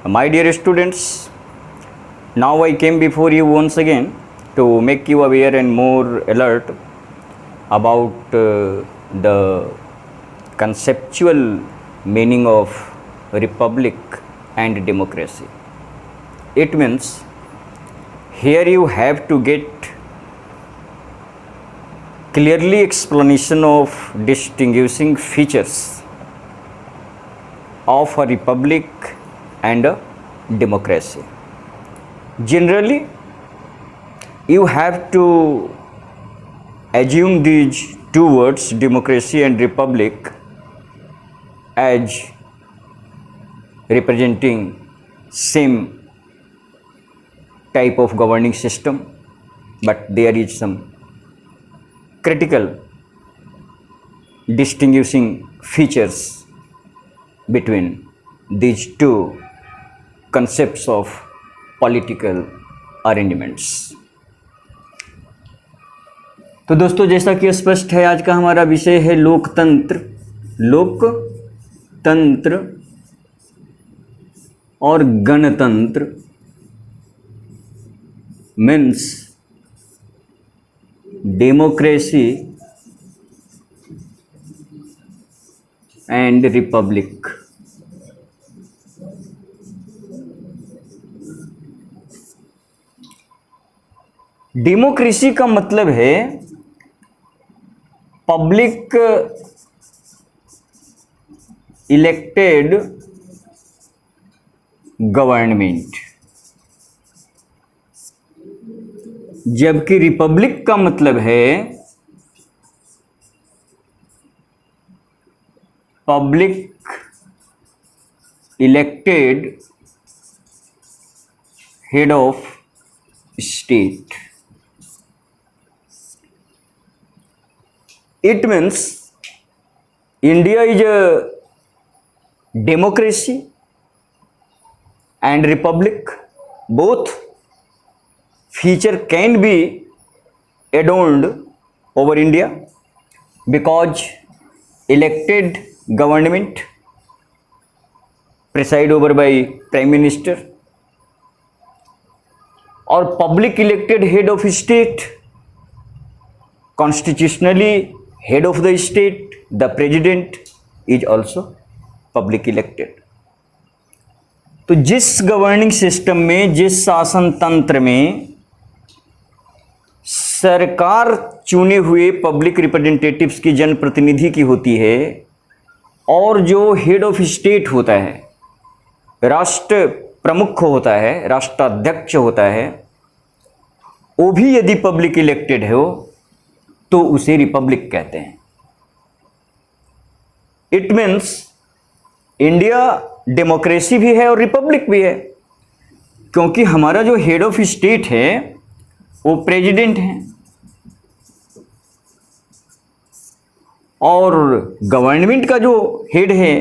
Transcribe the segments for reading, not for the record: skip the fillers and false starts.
My dear students, now I came before you once again to make you aware and more alert about the conceptual meaning of republic and democracy. It means here you have to get clearly explanation of distinguishing features of a republic and a democracy. Generally, you have to assume these two words, democracy and republic, as representing same type of governing system, but there is some critical distinguishing features between these two concepts of political arrangements. तो दोस्तों, जैसा कि स्पष्ट है, आज का हमारा विषय है लोकतंत्र और गणतंत्र means democracy and Republic. Democracy का मतलब है पब्लिक इलेक्टेड गवर्नमेंट, जबकि रिपब्लिक का मतलब है public elected head of state. It means India is a democracy and republic. Both feature can be adorned over India because elected government preside over by Prime Minister or public elected head of state, constitutionally head of the state, the president is also public elected. तो जिस governing system में, जिस शासन तंत्र में सरकार चुने हुए पब्लिक रिप्रेजेंटेटिव्स की जनप्रतिनिधि की होती है और जो हेड ऑफ स्टेट होता है, राष्ट्र प्रमुख होता है, राष्ट्राध्यक्ष होता है, वो भी यदि पब्लिक इलेक्टेड हो तो उसे रिपब्लिक कहते हैं. इट मीन्स इंडिया डेमोक्रेसी भी है और रिपब्लिक भी है, क्योंकि हमारा जो हेड ऑफ स्टेट है वो प्रेसिडेंट है और गवर्नमेंट का जो हेड है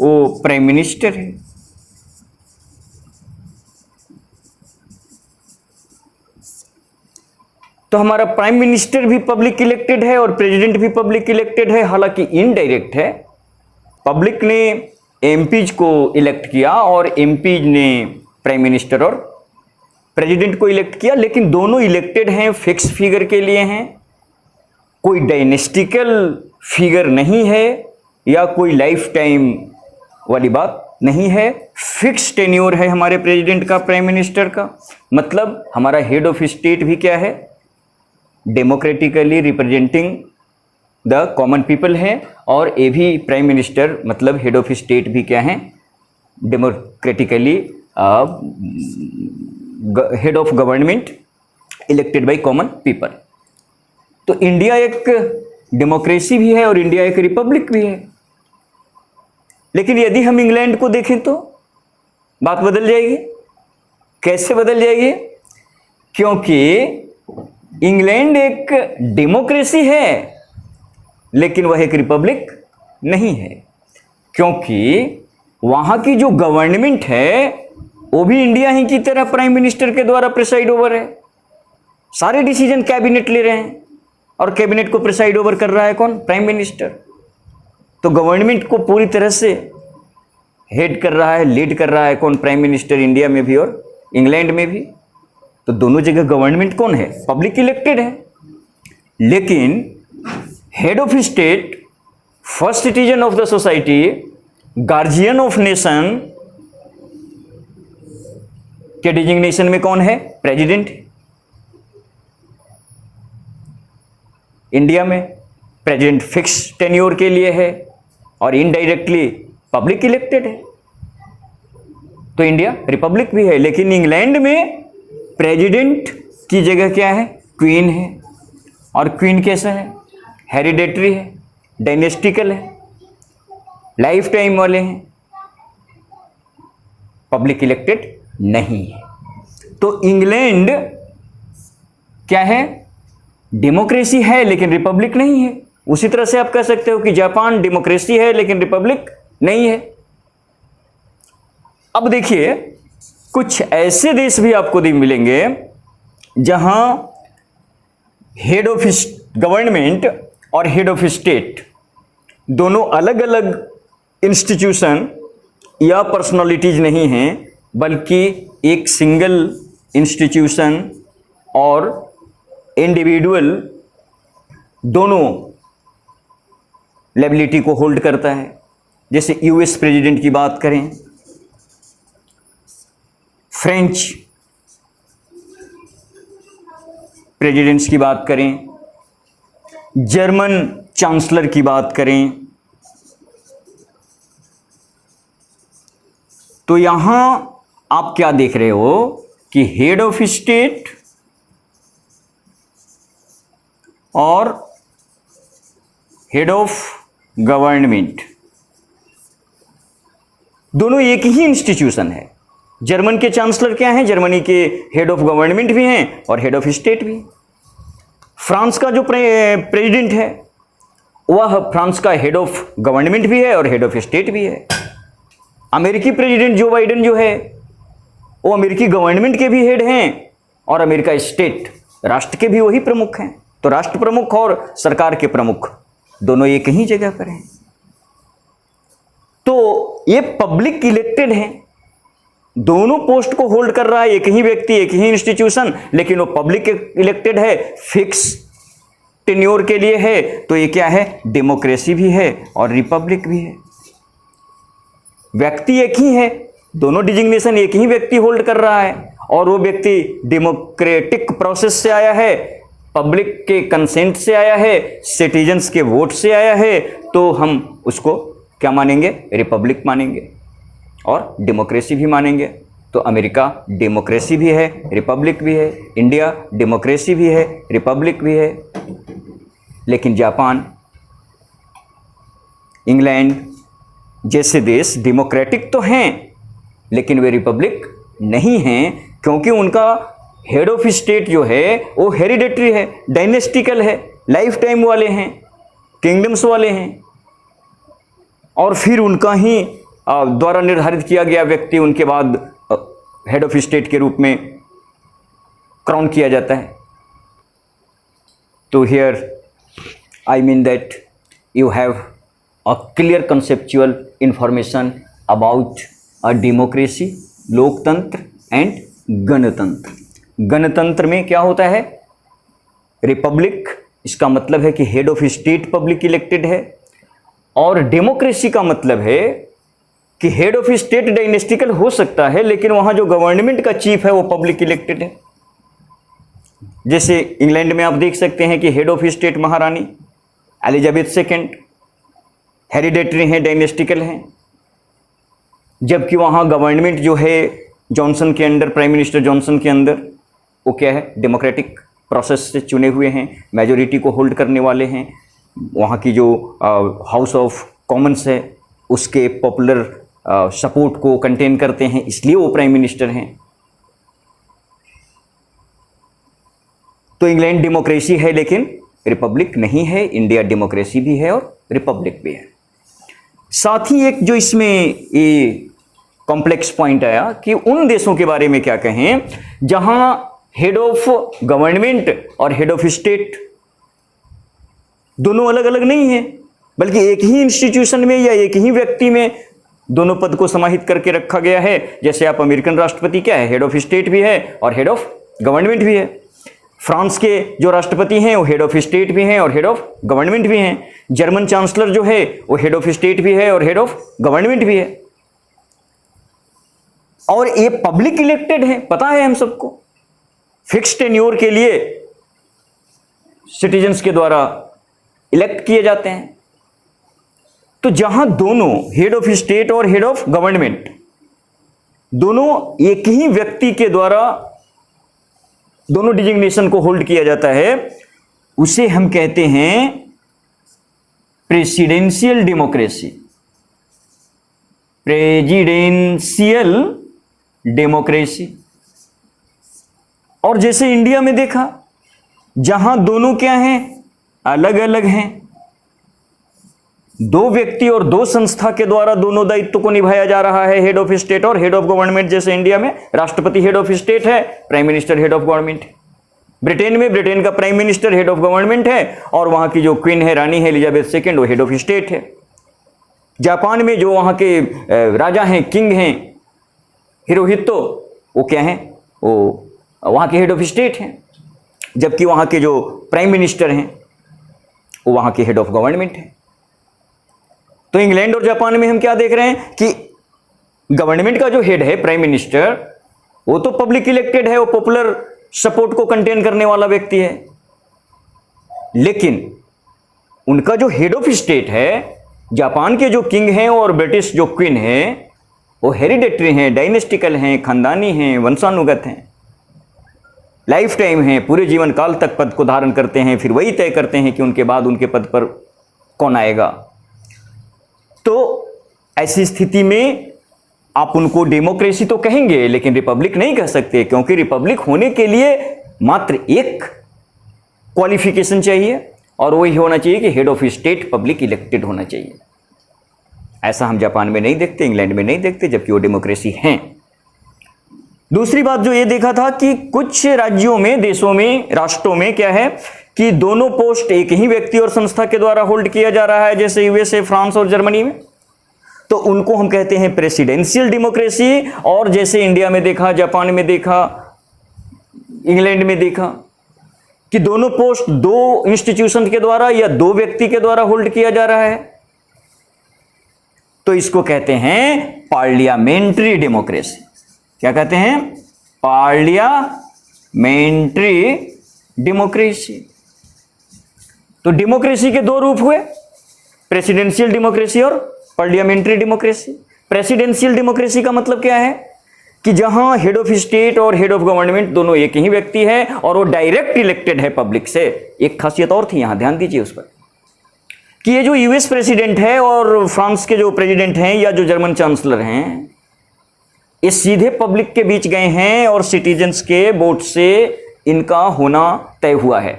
वो प्राइम मिनिस्टर है. तो हमारा प्राइम मिनिस्टर भी पब्लिक इलेक्टेड है और प्रेसिडेंट भी पब्लिक इलेक्टेड है, हालांकि इनडायरेक्ट है. पब्लिक ने एमपीज को इलेक्ट किया और एमपीज ने प्राइम मिनिस्टर और प्रेसिडेंट को इलेक्ट किया, लेकिन दोनों इलेक्टेड हैं, फिक्स फिगर के लिए हैं. कोई डायनेस्टिकल फिगर नहीं है या कोई लाइफ टाइम वाली बात नहीं है. फिक्स टेन्योर है हमारे प्रेसिडेंट का, प्राइम मिनिस्टर का. मतलब हमारा हेड ऑफ स्टेट भी क्या है, democratically representing the common people है, और ये भी प्राइम मिनिस्टर मतलब हेड ऑफ स्टेट भी क्या है, democratically head of government elected by common people. तो इंडिया एक डेमोक्रेसी भी है और इंडिया एक रिपब्लिक भी है. लेकिन यदि हम इंग्लैंड को देखें तो बात बदल जाएगी. कैसे बदल जाएगी? क्योंकि इंग्लैंड एक डेमोक्रेसी है लेकिन वह एक रिपब्लिक नहीं है, क्योंकि वहां की जो गवर्नमेंट है वो भी इंडिया ही की तरह प्राइम मिनिस्टर के द्वारा प्रिसाइड ओवर है. सारे डिसीजन कैबिनेट ले रहे हैं और कैबिनेट को प्रिसाइड ओवर कर रहा है कौन? Prime minister. तो गवर्नमेंट को पूरी तरह से हेड कर रहा है, लीड कर रहा है कौन? प्राइम मिनिस्टर, इंडिया में भी और इंग्लैंड में भी। तो दोनों जगह गवर्नमेंट कौन है? पब्लिक इलेक्टेड है। लेकिन head of state, first citizen of the society, guardian of nation के डिजिग्नेशन में कौन है? प्रेसिडेंट। इंडिया में प्रेसिडेंट फिक्स टेन्योर के लिए है और इनडायरेक्टली पब्लिक इलेक्टेड है, तो इंडिया रिपब्लिक भी है। लेकिन इंग्लैंड में प्रेसिडेंट की जगह क्या है? क्वीन है। और क्वीन कैसा है? हेरिडेटरी है, डायनेस्टिकल है, लाइफ टाइम वाले हैं, पब्लिक इलेक्टेड नहीं है। तो इंग्लैंड क्या है? डेमोक्रेसी है लेकिन रिपब्लिक नहीं है। उसी तरह से आप कह सकते हो कि जापान डेमोक्रेसी है लेकिन रिपब्लिक नहीं है। अब देखिए, कुछ ऐसे देश भी आपको मिलेंगे जहां हेड ऑफ गवर्नमेंट और हेड ऑफ स्टेट दोनों अलग अलग इंस्टीट्यूशन या पर्सनालिटीज नहीं हैं, बल्कि एक सिंगल इंस्टीट्यूशन और इंडिविजुअल दोनों लेबिलिटी को होल्ड करता है। जैसे यूएस प्रेसिडेंट की बात करें, फ्रेंच प्रेसिडेंट्स की बात करें, जर्मन चांसलर की बात करें, तो यहां आप क्या देख रहे हो कि हेड ऑफ स्टेट और हेड ऑफ गवर्नमेंट दोनों एक ही इंस्टीट्यूशन है। जर्मन के चांसलर क्या हैं? जर्मनी के हेड ऑफ गवर्नमेंट भी हैं और हेड ऑफ स्टेट भी। फ्रांस का जो प्रेसिडेंट है वह फ्रांस का हेड ऑफ गवर्नमेंट भी है और हेड ऑफ स्टेट भी है। अमेरिकी प्रेसिडेंट जो बाइडेन जो है वो अमेरिकी गवर्नमेंट के भी हेड हैं और अमेरिका स्टेट राष्ट्र के भी वही प्रमुख हैं। तो राष्ट्र प्रमुख और सरकार के प्रमुख दोनों एक ही जगह पर हैं। तो ये पब्लिक इलेक्टेड हैं, दोनों पोस्ट को होल्ड कर रहा है एक ही व्यक्ति, एक ही इंस्टीट्यूशन, लेकिन वो पब्लिक इलेक्टेड है, फिक्स टेन्योर के लिए है। तो ये क्या है? डेमोक्रेसी भी है और रिपब्लिक भी है। व्यक्ति एक ही है, दोनों डिजिग्नेशन एक ही व्यक्ति होल्ड कर रहा है और वो व्यक्ति डेमोक्रेटिक प्रोसेस से आया है, पब्लिक के कंसेंट से आया है, सिटीजन्स के वोट से आया है। तो हम उसको क्या मानेंगे? रिपब्लिक मानेंगे और डेमोक्रेसी भी मानेंगे। तो अमेरिका डेमोक्रेसी भी है, रिपब्लिक भी है, इंडिया डेमोक्रेसी भी है, रिपब्लिक भी है। लेकिन जापान, इंग्लैंड जैसे देश डेमोक्रेटिक तो हैं लेकिन वे रिपब्लिक नहीं हैं, क्योंकि उनका हेड ऑफ स्टेट जो है वो हेरिडेटरी है, डायनेस्टिकल है, लाइफ टाइम वाले हैं, किंगडम्स वाले हैं, और फिर उनका ही द्वारा निर्धारित किया गया व्यक्ति उनके बाद हेड ऑफ स्टेट के रूप में क्राउन किया जाता है। तो here I mean that you have a clear conceptual information about a democracy, लोकतंत्र एंड गणतंत्र। गणतंत्र में क्या होता है? रिपब्लिक, इसका मतलब है कि head of state public elected है, और डेमोक्रेसी का मतलब है कि हेड ऑफ स्टेट डायनेस्टिकल हो सकता है लेकिन वहां जो गवर्नमेंट का चीफ है वो पब्लिक इलेक्टेड है। जैसे इंग्लैंड में आप देख सकते हैं कि हेड ऑफ स्टेट महारानी एलिजाबेथ सेकेंड हेरिडेटरी हैं, डायनेस्टिकल हैं, जबकि वहाँ गवर्नमेंट जो है जॉनसन के अंडर, प्राइम मिनिस्टर जॉनसन के अंदर, वो क्या है? डेमोक्रेटिक प्रोसेस से चुने हुए हैं, मेजोरिटी को होल्ड करने वाले हैं। वहाँ की जो हाउस ऑफ कॉमन्स है उसके पॉपुलर सपोर्ट को कंटेन करते हैं, इसलिए वो प्राइम मिनिस्टर हैं। तो इंग्लैंड डेमोक्रेसी है लेकिन रिपब्लिक नहीं है, इंडिया डेमोक्रेसी भी है और रिपब्लिक भी है। साथ ही एक जो इसमें ये कॉम्प्लेक्स पॉइंट आया कि उन देशों के बारे में क्या कहें जहां हेड ऑफ गवर्नमेंट और हेड ऑफ स्टेट दोनों अलग अलग नहीं है, बल्कि एक ही इंस्टीट्यूशन में या एक ही व्यक्ति में दोनों पद को समाहित करके रखा गया है। जैसे आप अमेरिकन राष्ट्रपति क्या है, हेड ऑफ स्टेट भी है और हेड ऑफ गवर्नमेंट भी है। फ्रांस के जो राष्ट्रपति हैं वो हेड ऑफ स्टेट भी हैं और हेड ऑफ गवर्नमेंट भी हैं। जर्मन चांसलर जो है वो हेड ऑफ स्टेट भी है और हेड ऑफ गवर्नमेंट भी है। और ये पब्लिक इलेक्टेड है, पता है हम सबको। फिक्स टेन्योर के लिए सिटीजन्स के द्वारा इलेक्ट किए जाते हैं। तो जहां दोनों हेड ऑफ स्टेट और हेड ऑफ गवर्नमेंट दोनों एक ही व्यक्ति के द्वारा दोनों डिजिग्नेशन को होल्ड किया जाता है, उसे हम कहते हैं प्रेसिडेंशियल डेमोक्रेसी। Presidential democracy. और जैसे इंडिया में देखा, जहां दोनों क्या हैं, अलग अलग हैं, दो व्यक्ति और दो संस्था के द्वारा दोनों दायित्व को निभाया जा रहा है, हेड ऑफ स्टेट और हेड ऑफ गवर्नमेंट। जैसे इंडिया में राष्ट्रपति हेड ऑफ स्टेट है, prime minister head of government है। ब्रिटेन में ब्रिटेन का prime minister head of government है और वहां की जो क्वीन है, रानी है एलिजाबेथ II, वो हेड ऑफ स्टेट है। जापान में जो वहां के राजा हैं, किंग हैं, हिरोहितो, वो क्या है, वो वहां के हेड ऑफ स्टेट हैं। जबकि वहां के जो प्राइम मिनिस्टर हैं वो वहां के हेड ऑफ गवर्नमेंट है। तो इंग्लैंड और जापान में हम क्या देख रहे हैं कि गवर्नमेंट का जो हेड है, प्राइम मिनिस्टर, वो तो पब्लिक इलेक्टेड है, वो पॉपुलर सपोर्ट को कंटेन करने वाला व्यक्ति है। लेकिन उनका जो हेड ऑफ स्टेट है, जापान के जो किंग हैं और ब्रिटिश जो क्वीन है, वो हेरिडेटरी हैं, डायनेस्टिकल हैं, खानदानी हैं, वंशानुगत हैं, लाइफ टाइम हैं, पूरे जीवन काल तक पद को धारण करते हैं। फिर वही तय करते हैं कि उनके बाद उनके पद पर कौन आएगा। तो ऐसी स्थिति में आप उनको डेमोक्रेसी तो कहेंगे, लेकिन रिपब्लिक नहीं कह सकते, क्योंकि रिपब्लिक होने के लिए मात्र एक क्वालिफिकेशन चाहिए और वही होना चाहिए कि head of state public elected होना चाहिए। ऐसा हम जापान में नहीं देखते, इंग्लैंड में नहीं देखते, जबकि वो डेमोक्रेसी हैं। दूसरी बात जो ये देखा था कि कुछ राज्यों में, देशों में, राष्ट्रों में क्या है कि दोनों पोस्ट एक ही व्यक्ति और संस्था के द्वारा होल्ड किया जा रहा है, जैसे यूएसए, फ्रांस और जर्मनी में। तो उनको हम कहते हैं प्रेसिडेंशियल डेमोक्रेसी। और जैसे इंडिया में देखा, जापान में देखा, इंग्लैंड में देखा कि दोनों पोस्ट दो इंस्टीट्यूशन के द्वारा या दो व्यक्ति के द्वारा होल्ड किया जा रहा है, तो इसको कहते हैं पार्लियामेंट्री डेमोक्रेसी। क्या कहते हैं? Parliamentary democracy. तो डेमोक्रेसी के दो रूप हुए, प्रेसिडेंशियल डेमोक्रेसी और पार्लियामेंट्री डेमोक्रेसी। प्रेसिडेंशियल डेमोक्रेसी का मतलब क्या है कि जहां हेड ऑफ स्टेट और हेड ऑफ गवर्नमेंट दोनों एक ही व्यक्ति है और वो डायरेक्ट इलेक्टेड है पब्लिक से। एक खासियत और थी, यहां ध्यान दीजिए उस पर, कि ये जो यूएस प्रेसिडेंट है और फ्रांस के जो प्रेसिडेंट हैं या जो जर्मन चांसलर हैं, ये सीधे पब्लिक के बीच गए हैं और सिटीजन्स के वोट से इनका होना तय हुआ है।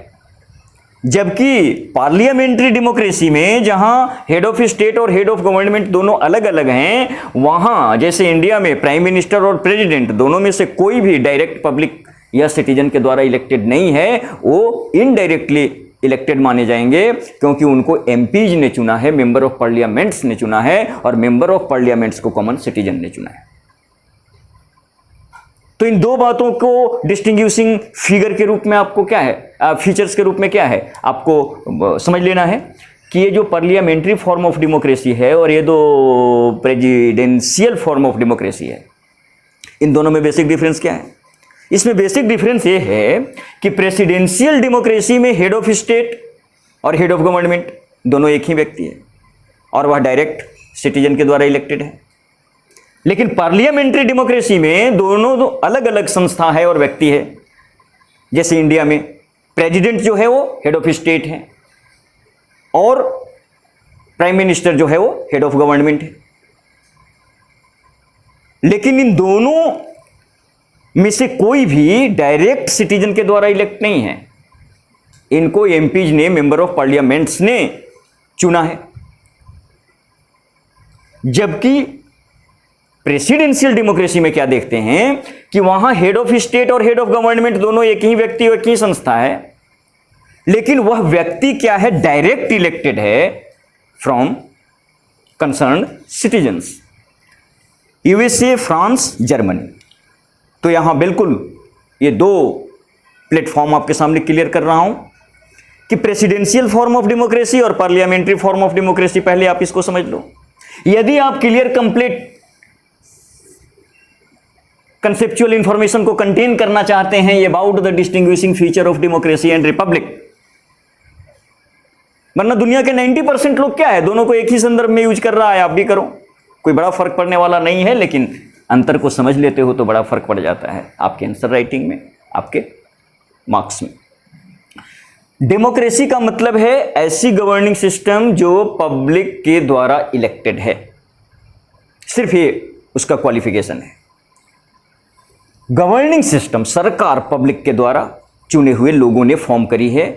जबकि पार्लियामेंट्री डेमोक्रेसी में जहां हेड ऑफ स्टेट और हेड ऑफ गवर्नमेंट दोनों अलग अलग हैं, वहां जैसे इंडिया में प्राइम मिनिस्टर और प्रेसिडेंट दोनों में से कोई भी डायरेक्ट पब्लिक या सिटीजन के द्वारा इलेक्टेड नहीं है, वो इनडायरेक्टली इलेक्टेड माने जाएंगे, क्योंकि उनको एमपीज ने चुना है, मेंबर ऑफ पार्लियामेंट्स ने चुना है, और मेंबर ऑफ पार्लियामेंट्स को कॉमन सिटीजन ने चुना है। तो इन दो बातों को डिस्टिंग्विशिंग फिगर के रूप में आपको क्या है, फीचर्स के रूप में क्या है, आपको समझ लेना है कि ये जो पार्लियामेंट्री फॉर्म ऑफ डेमोक्रेसी है और ये दो प्रेसिडेंशियल फॉर्म ऑफ डेमोक्रेसी है, इन दोनों में बेसिक डिफरेंस क्या है? इसमें बेसिक डिफरेंस ये है कि प्रेसिडेंशियल डेमोक्रेसी में हेड ऑफ स्टेट और हेड ऑफ गवर्नमेंट दोनों एक ही व्यक्ति है और वह डायरेक्ट सिटीजन के द्वारा इलेक्टेड है। लेकिन पार्लियामेंट्री डेमोक्रेसी में दोनों अलग अलग संस्था है और व्यक्ति है। जैसे इंडिया में प्रेसिडेंट जो है वो हेड ऑफ स्टेट है और प्राइम मिनिस्टर जो है वो हेड ऑफ गवर्नमेंट है। लेकिन इन दोनों में से कोई भी डायरेक्ट सिटीजन के द्वारा इलेक्ट नहीं है, इनको एमपीज ने, मेंबर ऑफ पार्लियामेंट्स ने चुना है। जबकि प्रेसिडेंशियल डेमोक्रेसी में क्या देखते हैं कि वहां हेड ऑफ स्टेट और हेड ऑफ गवर्नमेंट दोनों एक ही व्यक्ति और एक ही संस्था है, लेकिन वह व्यक्ति क्या है, डायरेक्ट इलेक्टेड है from concerned citizens. USA, France, Germany. तो यहां बिल्कुल ये दो प्लेटफॉर्म आपके सामने क्लियर कर रहा हूं कि प्रेसिडेंशियल फॉर्म ऑफ डेमोक्रेसी और पार्लियामेंट्री फॉर्म ऑफ डेमोक्रेसी, पहले आप इसको समझ लो। यदि आप क्लियर कंप्लीट कंसेप्चुअल इंफॉर्मेशन को कंटेन करना चाहते हैं about the distinguishing feature of democracy and Republic, वरना दुनिया के 90% लोग क्या है, दोनों को एक ही संदर्भ में यूज कर रहा है। आप भी करो, कोई बड़ा फर्क पड़ने वाला नहीं है, लेकिन अंतर को समझ लेते हो तो बड़ा फर्क पड़ जाता है आपके आंसर राइटिंग में, आपके मार्क्स में। डेमोक्रेसी का मतलब है ऐसी गवर्निंग सिस्टम जो पब्लिक के द्वारा इलेक्टेड है, सिर्फ ये उसका क्वालिफिकेशन है। गवर्निंग सिस्टम सरकार पब्लिक के द्वारा चुने हुए लोगों ने फॉर्म करी है,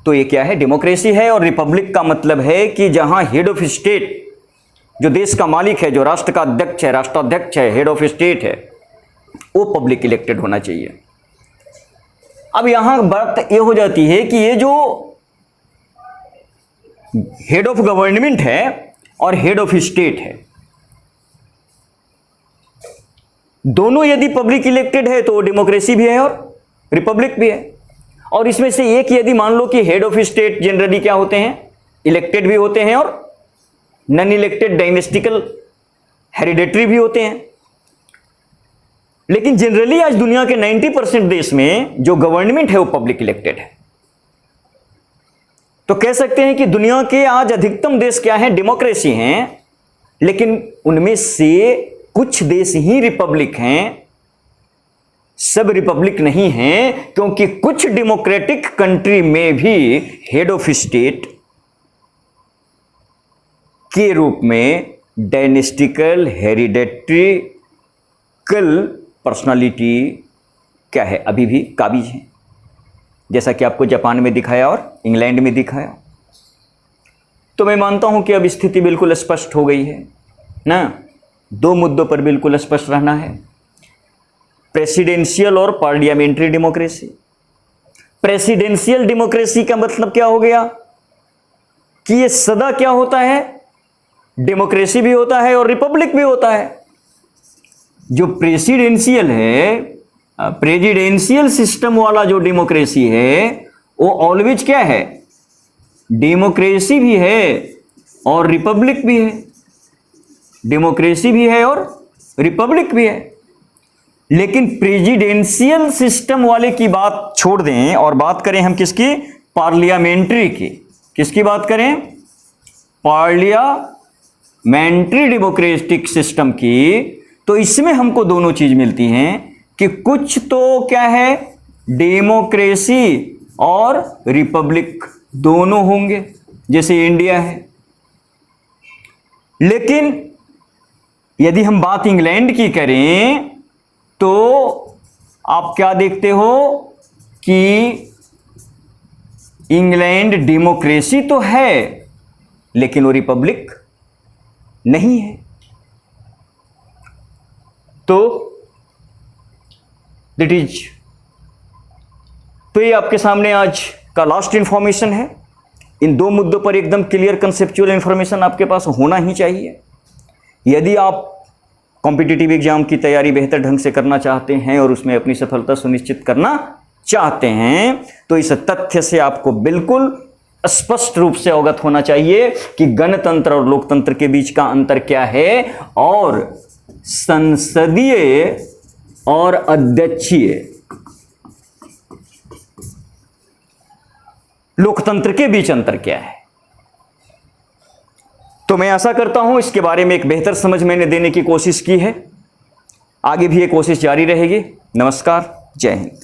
तो ये क्या है, डेमोक्रेसी है। और रिपब्लिक का मतलब है कि जहां हेड ऑफ स्टेट, जो देश का मालिक है, जो राष्ट्र का अध्यक्ष है, राष्ट्राध्यक्ष है, हेड ऑफ स्टेट है, वो पब्लिक इलेक्टेड होना चाहिए। अब यहां बात ये हो जाती है कि ये जो हेड ऑफ गवर्नमेंट है और हेड ऑफ स्टेट है, दोनों यदि पब्लिक इलेक्टेड है तो डेमोक्रेसी भी है और रिपब्लिक भी है। और इसमें से एक यदि मान लो कि हेड ऑफ स्टेट जनरली क्या होते हैं, इलेक्टेड भी होते हैं और नॉन इलेक्टेड डायनेस्टिकल हेरिडेटरी भी होते हैं। लेकिन जनरली आज दुनिया के 90% देश में जो गवर्नमेंट है वो पब्लिक इलेक्टेड है। तो कह सकते हैं कि दुनिया के आज अधिकतम देश क्या हैं, डेमोक्रेसी हैं, लेकिन उनमें से कुछ देश ही रिपब्लिक हैं, सब रिपब्लिक नहीं हैं, क्योंकि कुछ डेमोक्रेटिक कंट्री में भी हेड ऑफ स्टेट के रूप में डायनेस्टिकल हेरिडेट्रिकल पर्सनालिटी क्या है, अभी भी काबिज है, जैसा कि आपको जापान में दिखाया और इंग्लैंड में दिखाया। तो मैं मानता हूं कि अब स्थिति बिल्कुल स्पष्ट हो गई है ना। दो मुद्दों पर बिल्कुल स्पष्ट रहना है, प्रेसिडेंशियल और पार्लियामेंट्री डेमोक्रेसी। प्रेसिडेंशियल डेमोक्रेसी का मतलब क्या हो गया कि ये सदा क्या होता है, डेमोक्रेसी भी होता है और रिपब्लिक भी होता है। जो प्रेसिडेंशियल है, प्रेसिडेंशियल सिस्टम वाला जो डेमोक्रेसी है, वो ऑलवेज क्या है, डेमोक्रेसी भी है और रिपब्लिक भी है, डेमोक्रेसी भी है और रिपब्लिक भी है। लेकिन प्रेसिडेंशियल सिस्टम वाले की बात छोड़ दें और बात करें हम किसकी, पार्लियामेंट्री की। किसकी बात करें, पार्लियामेंट्री डेमोक्रेटिक सिस्टम की। तो इसमें हमको दोनों चीज मिलती हैं कि कुछ तो क्या है, डेमोक्रेसी और रिपब्लिक दोनों होंगे, जैसे इंडिया है। लेकिन यदि हम बात इंग्लैंड की करें तो आप क्या देखते हो कि इंग्लैंड डेमोक्रेसी तो है लेकिन वो रिपब्लिक नहीं है। तो दैट इज, तो ये आपके सामने आज का लास्ट इंफॉर्मेशन है। इन दो मुद्दों पर एकदम क्लियर कंसेप्चुअल इंफॉर्मेशन आपके पास होना ही चाहिए। यदि आप कॉम्पिटिटिव एग्जाम की तैयारी बेहतर ढंग से करना चाहते हैं और उसमें अपनी सफलता सुनिश्चित करना चाहते हैं, तो इस तथ्य से आपको बिल्कुल स्पष्ट रूप से अवगत होना चाहिए कि गणतंत्र और लोकतंत्र के बीच का अंतर क्या है और संसदीय और अध्यक्षीय लोकतंत्र के बीच अंतर क्या है। तो मैं आशा करता हूं इसके बारे में एक बेहतर समझ मैंने देने की कोशिश की है। आगे भी ये कोशिश जारी रहेगी। नमस्कार, जय हिंद।